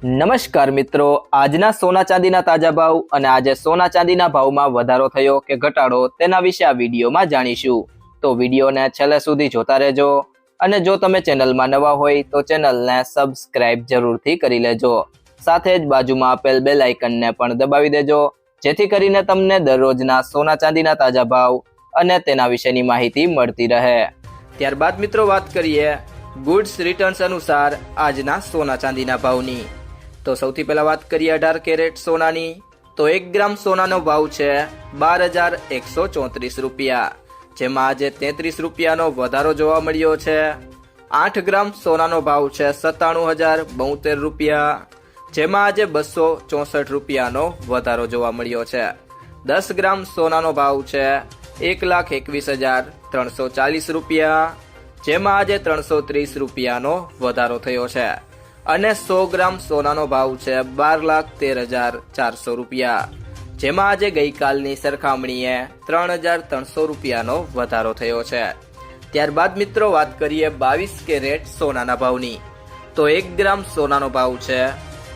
નમસ્કાર મિત્રો, આજના સોના ચાંદીના તાજા ભાવ અને આજે સોના ચાંદીના ભાવમાં વધારો થયો કે ઘટાડો તેના વિશે આ વિડીયોમાં જાણીશું। તો વિડીયોને છેલ્લે સુધી જોતા રહેજો અને જો તમે ચેનલમાં નવા હોય તો ચેનલને સબસ્ક્રાઇબ જરૂરથી કરી લેજો। સાથે જ બાજુમાં આપેલ બેલ આઇકનને પણ દબાવી દેજો જેથી કરીને તમને દરરોજના સોના ચાંદીના તાજા ભાવ અને તેના વિશેની માહિતી મળતી રહે। ત્યારબાદ મિત્રો વાત કરીએ ગુડ્સ રિટર્ન્સ અનુસાર આજના સોના ચાંદીના ભાવની। તો સૌથી પહેલા વાત કરીએ 18 કેરેટ સોનાની। તો 1 ગ્રામ સોનાનો ભાવ છે 12,134 રૂપિયા, જેમાં આજે 33 રૂપિયાનો વધારો જોવા મળ્યો છે। 8 ગ્રામ સોનાનો ભાવ છે 97,072 રૂપિયા, જેમાં આજે 264 રૂપિયાનો વધારો જોવા મળ્યો છે। 10 ગ્રામ સોનાનો ભાવ છે 1,21,340 રૂપિયા, જેમાં આજે 330 રૂપિયાનો વધારો થયો છે। અને 100 ગ્રામ સોનાનો ભાવ છે 12,13,400 રૂપિયા, જેમાં આજે ગઈકાલની સરખામણીએ 3,300 રૂપિયાનો વધારો થયો છે। ત્યારબાદ મિત્રો વાત કરીએ 22 કેરેટ સોનાના ભાવની। તો 1 ગ્રામ સોનાનો ભાવ છે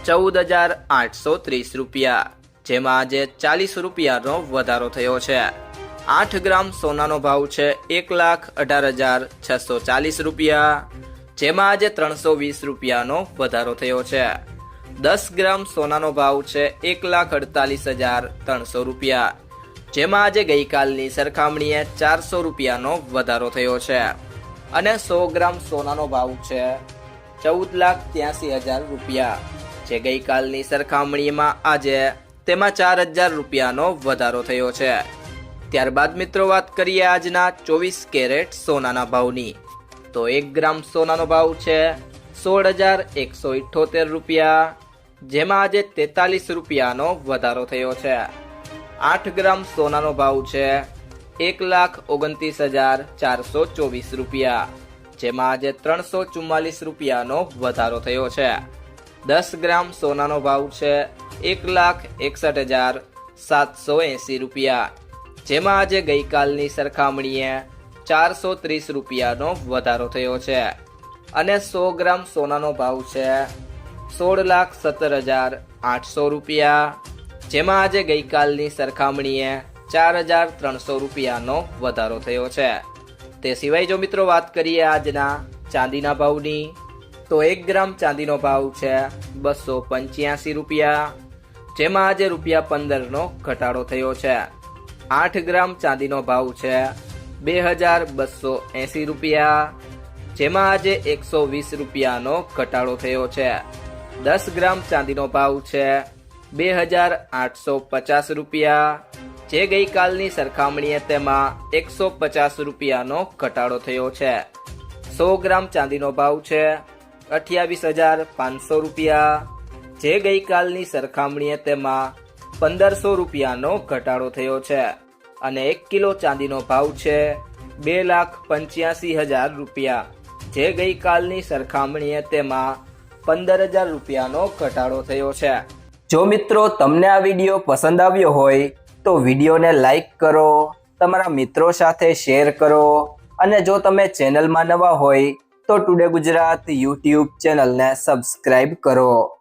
14,830 રૂપિયા, જેમાં આજે 40 રૂપિયાનો વધારો થયો છે। 8 ગ્રામ સોનાનો ભાવ છે 1,18,640 રૂપિયા, જેમાં આજે 320 રૂપિયાનો વધારો થયો છે। 10 ગ્રામ સોનાનો ભાવ છે 1,48,300 રૂપિયા, જેમાં આજે ગઈકાલની સરખામણીએ 400 રૂપિયાનો વધારો થયો છે। અને 100 ગ્રામ સોનાનો ભાવ છે 14,83,000 રૂપિયા, જે ગઈકાલની સરખામણીમાં આજે તેમાં 4,000 રૂપિયાનો વધારો થયો છે। ત્યારબાદ મિત્રો વાત કરીએ આજના 24 કેરેટ સોનાના ભાવની। તો 1 ગ્રામ સોનાનો ભાવ છે 16,178 રૂપિયા, જેમાં આજે 43 રૂપિયાનો વધારો થયો છે। 8 ગ્રામ સોનાનો ભાવ છે 1,29,424 રૂપિયા, જેમાં આજે 344 રૂપિયાનો વધારો થયો છે। 10 ગ્રામ સોનાનો ભાવ છે 1,61,780 રૂપિયા, જેમાં આજે ગઈકાલની સરખામણીએ 430 રૂપિયાનો વધારો થયો છે। અને 100 ગ્રામ સોનાનો ભાવ છે 16,17,800 રૂપિયા, જેમાં આજે ગઈકાલની સરખામણીએ 4,300 રૂપિયાનો વધારો થયો છે। તે સિવાય જો મિત્રો વાત કરીએ આજના ચાંદીના ભાવની, તો 1 ગ્રામ ચાંદીનો ભાવ છે 285 રૂપિયા, જેમાં આજે ₹15નો ઘટાડો થયો છે। 8 ગ્રામ ચાંદીનો ભાવ છે 2,280 રૂપિયા, જેમાં આજે 120 રૂપિયાનો ઘટાડો થયો છે। 10 ગ્રામ ચાંદીનો ભાવ છે 2,850 રૂપિયા, જે ગઈકાલની સરખામણીએ તેમાં 150 રૂપિયાનો ઘટાડો થયો છે। 100 ગ્રામ ચાંદીનો ભાવ છે 28,500 રૂપિયા, જે ગઈકાલની સરખામણીએ તેમાં 1,500 રૂપિયાનો ઘટાડો થયો છે। અને 1 કિલો ચાંદીનો ભાવ છે 2,85,000 રૂપિયા, જે ગઈકાલની સરખામણીએ તેમાં 15,000 રૂપિયાનો ઘટાડો થયો છે। જો મિત્રો તમને આ વિડીયો પસંદ આવ્યો હોય તો વિડીયોને લાઈક કરો, તમારા મિત્રો સાથે શેર કરો અને જો તમે ચેનલમાં નવા હોય તો ટુડે ગુજરાત યુટ્યુબ ચેનલને સબસ્ક્રાઇબ કરો।